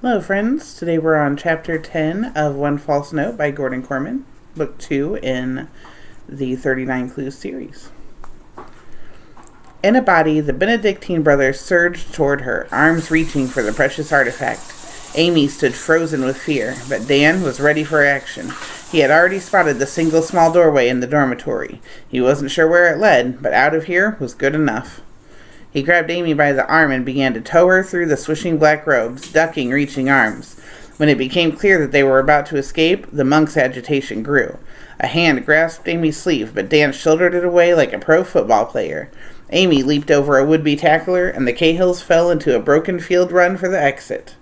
Hello, friends. Today we're on Chapter 10 of One False Note by Gordon Korman, Book 2 in the 39 Clues series. In a body, the Benedictine brothers surged toward her, arms reaching for the precious artifact. Amy stood frozen with fear, but Dan was ready for action. He had already spotted the single small doorway in the dormitory. He wasn't sure where it led, but out of here was good enough. He grabbed Amy by the arm and began to tow her through the swishing black robes, ducking reaching arms. When it became clear that they were about to escape, the monk's agitation grew. A hand grasped Amy's sleeve, but Dan shouldered it away like a pro football player. Amy leaped over a would-be tackler, and the Cahills fell into a broken field run for the exit.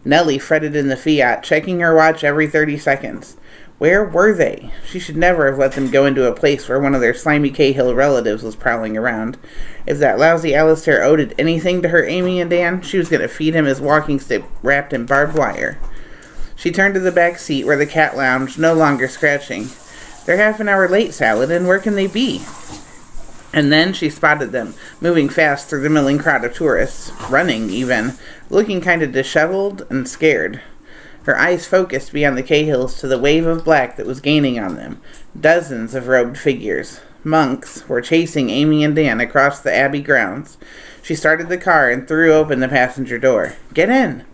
Nellie fretted in the Fiat, checking her watch every 30 seconds. Where were they? She should never have let them go into a place where one of their slimy Cahill relatives was prowling around. If that lousy Alistair owed anything to her Amy and Dan, she was going to feed him his walking stick wrapped in barbed wire. She turned to the back seat where the cat lounged, no longer scratching. They're half an hour late, Saladin. Where can they be? And then she spotted them, moving fast through the milling crowd of tourists, running even, looking kind of disheveled and scared. Her eyes focused beyond the Cahills to the wave of black that was gaining on them. Dozens of robed figures. Monks were chasing Amy and Dan across the Abbey grounds. She started the car and threw open the passenger door. Get in!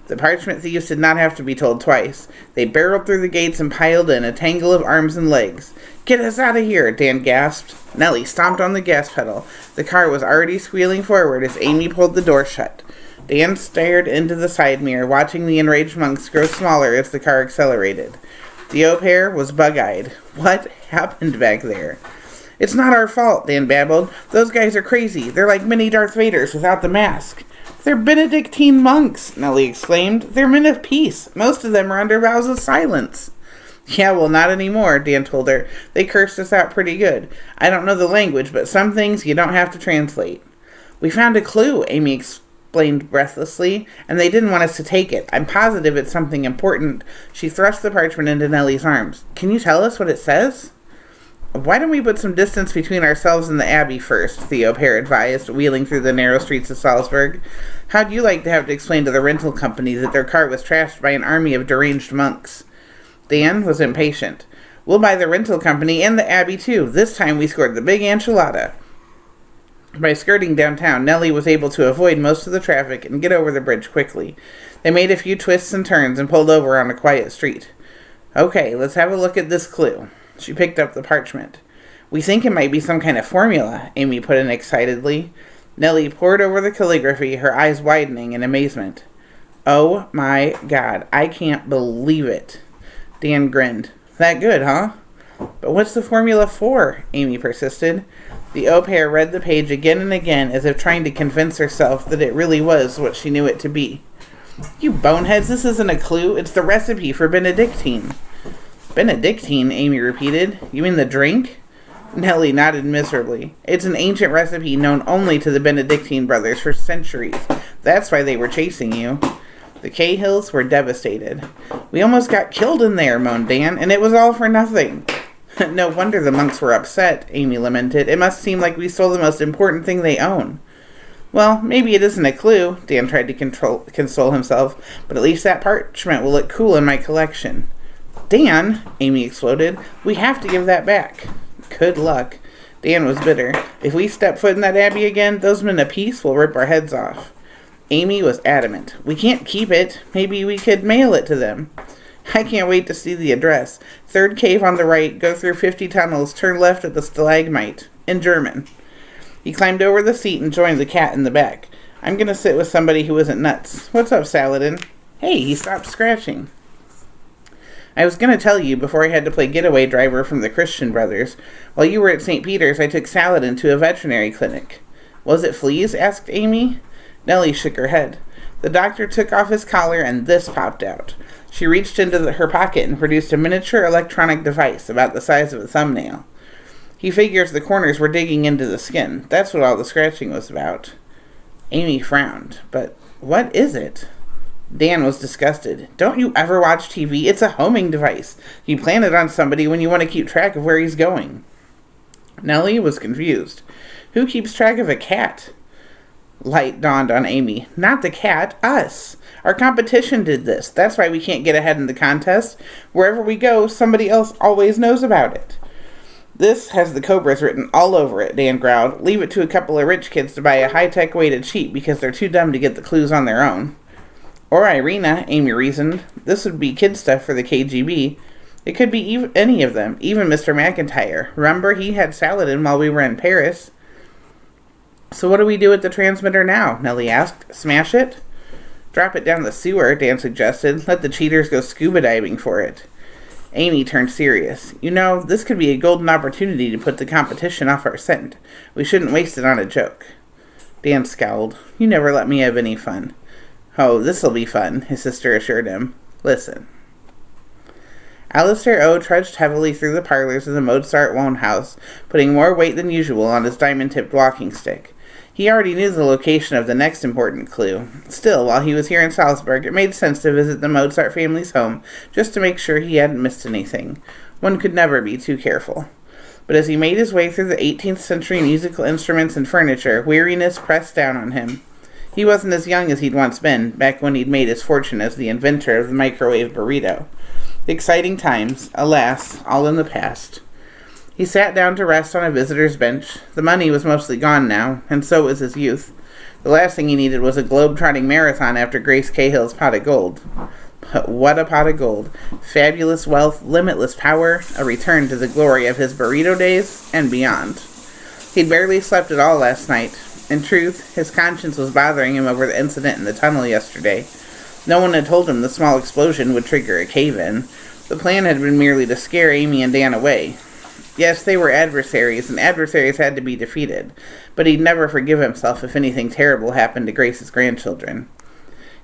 The parchment thieves did not have to be told twice. They barreled through the gates and piled in, a tangle of arms and legs. Get us out of here, Dan gasped. Nellie stomped on the gas pedal. The car was already squealing forward as Amy pulled the door shut. Dan stared into the side mirror, watching the enraged monks grow smaller as the car accelerated. The au pair was bug-eyed. What happened back there? It's not our fault, Dan babbled. Those guys are crazy. They're like mini Darth Vaders without the mask. They're Benedictine monks, Nellie exclaimed. They're men of peace. Most of them are under vows of silence. Yeah, well, not anymore, Dan told her. They cursed us out pretty good. I don't know the language, but some things you don't have to translate. We found a clue, Amy explained breathlessly, and they didn't want us to take it. I'm positive it's something important. She thrust the parchment into Nellie's arms. Can you tell us what it says? Why don't we put some distance between ourselves and the Abbey first, the au pair advised, wheeling through the narrow streets of Salzburg. How'd you like to have to explain to the rental company that their car was trashed by an army of deranged monks? Dan was impatient. We'll buy the rental company and the Abbey too. This time we scored the big enchilada. By skirting downtown, Nellie was able to avoid most of the traffic and get over the bridge quickly. They made a few twists and turns and pulled over on a quiet street. Okay, let's have a look at this clue. She picked up the parchment. We think it might be some kind of formula, Amy put in excitedly. Nellie pored over the calligraphy, her eyes widening in amazement. Oh my God, I can't believe it. Dan grinned. That good, huh? But what's the formula for? Amy persisted. The au pair read the page again and again as if trying to convince herself that it really was what she knew it to be. You boneheads, this isn't a clue. It's the recipe for Benedictine. Benedictine, Amy repeated. You mean the drink? Nellie nodded miserably. It's an ancient recipe known only to the Benedictine brothers for centuries. That's why they were chasing you. The Cahills were devastated. We almost got killed in there, moaned Dan, and it was all for nothing. No wonder the monks were upset, Amy lamented. It must seem like we stole the most important thing they own. Well, maybe it isn't a clue, Dan tried to console himself, but at least that parchment will look cool in my collection. Dan, Amy exploded, we have to give that back. Good luck. Dan was bitter. If we step foot in that Abbey again, those men of peace will rip our heads off. Amy was adamant. We can't keep it. Maybe we could mail it to them. I can't wait to see the address. Third cave on the right, go through 50 tunnels, turn left at the stalagmite. In German. He climbed over the seat and joined the cat in the back. I'm going to sit with somebody who isn't nuts. What's up, Saladin? Hey, he stopped scratching. I was going to tell you before I had to play getaway driver from the Christian brothers. While you were at St. Peter's, I took Saladin to a veterinary clinic. Was it fleas? Asked Amy. Nellie shook her head. The doctor took off his collar and this popped out. She reached into her pocket and produced a miniature electronic device about the size of a thumbnail. He figures the corners were digging into the skin. That's what all the scratching was about. Amy frowned. But what is it? Dan was disgusted. Don't you ever watch TV? It's a homing device. You plant it on somebody when you want to keep track of where he's going. Nellie was confused. Who keeps track of a cat? Light dawned on Amy. Not the cat, us. Our competition did this. That's why we can't get ahead in the contest. Wherever we go, somebody else always knows about it. This has the Cobras written all over it, Dan growled. Leave it to a couple of rich kids to buy a high-tech way to cheat because they're too dumb to get the clues on their own. Or Irina, Amy reasoned. This would be kid stuff for the KGB. It could be any of them, even Mr. McIntyre. Remember, he had Saladin while we were in Paris. So what do we do with the transmitter now? Nellie asked. Smash it? Drop it down the sewer, Dan suggested. Let the cheaters go scuba diving for it. Amy turned serious. You know, this could be a golden opportunity to put the competition off our scent. We shouldn't waste it on a joke. Dan scowled. You never let me have any fun. Oh, this'll be fun, his sister assured him. Listen. Alistair O trudged heavily through the parlors of the Mozart Wohnhaus, putting more weight than usual on his diamond-tipped walking stick. He already knew the location of the next important clue. Still, while he was here in Salzburg, it made sense to visit the Mozart family's home, just to make sure he hadn't missed anything. One could never be too careful. But as he made his way through the 18th century musical instruments and furniture, weariness pressed down on him. He wasn't as young as he'd once been, back when he'd made his fortune as the inventor of the microwave burrito. Exciting times, alas, all in the past. He sat down to rest on a visitor's bench. The money was mostly gone now, and so was his youth. The last thing he needed was a globe-trotting marathon after Grace Cahill's pot of gold. But what a pot of gold. Fabulous wealth, limitless power, a return to the glory of his burrito days, and beyond. He'd barely slept at all last night. In truth, his conscience was bothering him over the incident in the tunnel yesterday. No one had told him the small explosion would trigger a cave-in. The plan had been merely to scare Amy and Dan away. Yes, they were adversaries, and adversaries had to be defeated, but he'd never forgive himself if anything terrible happened to Grace's grandchildren.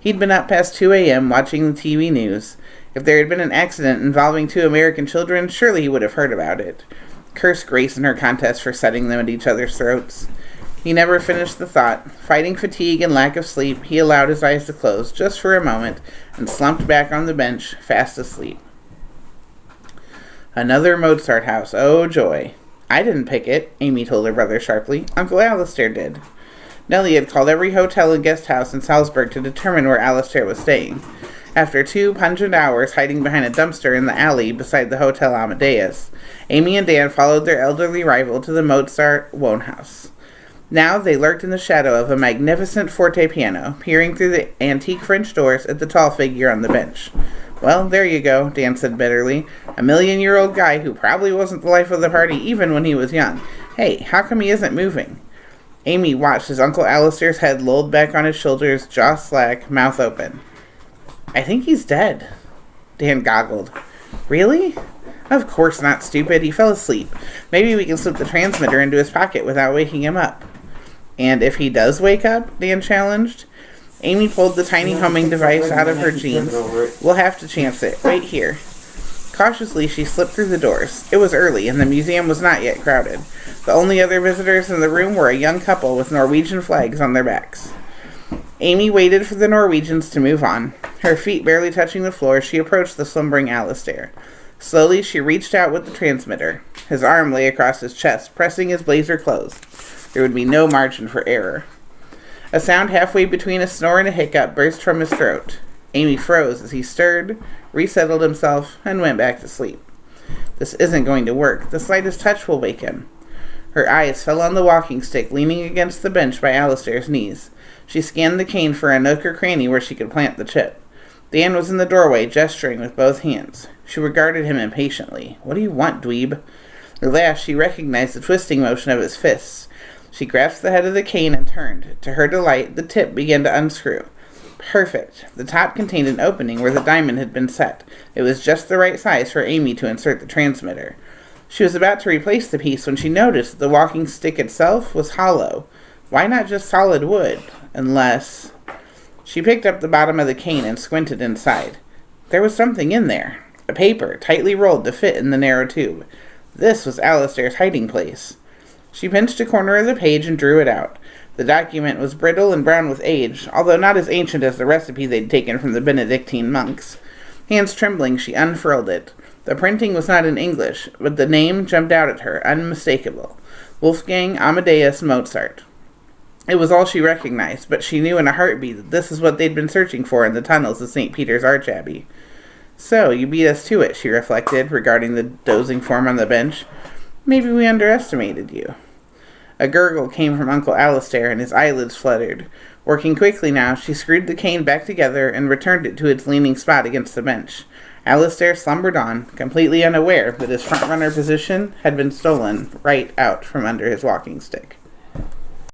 He'd been up past 2 a.m. watching the TV news. If there had been an accident involving 2 American children, surely he would have heard about it. Curse Grace and her contest for setting them at each other's throats. He never finished the thought. Fighting fatigue and lack of sleep, he allowed his eyes to close just for a moment and slumped back on the bench, fast asleep. Another Mozart house. Oh, joy. I didn't pick it, Amy told her brother sharply. Uncle Alistair did. Nellie had called every hotel and guest house in Salzburg to determine where Alistair was staying. After 2 pungent hours hiding behind a dumpster in the alley beside the Hotel Amadeus, Amy and Dan followed their elderly rival to the Mozart Wohnhaus. Now they lurked in the shadow of a magnificent forte piano, peering through the antique French doors at the tall figure on the bench. Well, there you go, Dan said bitterly. A million-year-old guy who probably wasn't the life of the party even when he was young. Hey, how come he isn't moving? Amy watched as Uncle Alistair's head lolled back on his shoulders, jaw slack, mouth open. I think he's dead. Dan goggled. Really? Of course not, stupid. He fell asleep. Maybe we can slip the transmitter into his pocket without waking him up. And if he does wake up, Dan challenged. Amy pulled the tiny humming device out of her jeans. We'll have to chance it. Wait here. Cautiously, she slipped through the doors. It was early, and the museum was not yet crowded. The only other visitors in the room were a young couple with Norwegian flags on their backs. Amy waited for the Norwegians to move on. Her feet barely touching the floor, she approached the slumbering Alistair. Slowly, she reached out with the transmitter. His arm lay across his chest, pressing his blazer closed. There would be no margin for error. A sound halfway between a snore and a hiccup burst from his throat. Amy froze as he stirred, resettled himself, and went back to sleep. This isn't going to work. The slightest touch will wake him. Her eyes fell on the walking stick leaning against the bench by Alistair's knees. She scanned the cane for a nook or cranny where she could plant the chip. Dan was in the doorway, gesturing with both hands. She regarded him impatiently. What do you want, dweeb? At last, she recognized the twisting motion of his fists. She grasped the head of the cane and turned. To her delight, the tip began to unscrew. Perfect. The top contained an opening where the diamond had been set. It was just the right size for Amy to insert the transmitter. She was about to replace the piece when she noticed that the walking stick itself was hollow. Why not just solid wood? Unless... She picked up the bottom of the cane and squinted inside. There was something in there. A paper, tightly rolled to fit in the narrow tube. This was Alistair's hiding place. She pinched a corner of the page and drew it out. The document was brittle and brown with age, although not as ancient as the recipe they'd taken from the Benedictine monks. Hands trembling, she unfurled it. The printing was not in English, but the name jumped out at her, unmistakable. Wolfgang Amadeus Mozart. It was all she recognized, but she knew in a heartbeat that this is what they'd been searching for in the tunnels of St. Peter's Archabbey. So, you beat us to it, she reflected, regarding the dozing form on the bench. Maybe we underestimated you. A gurgle came from Uncle Alistair, and his eyelids fluttered. Working quickly now, she screwed the cane back together and returned it to its leaning spot against the bench. Alistair slumbered on, completely unaware that his front-runner position had been stolen right out from under his walking stick.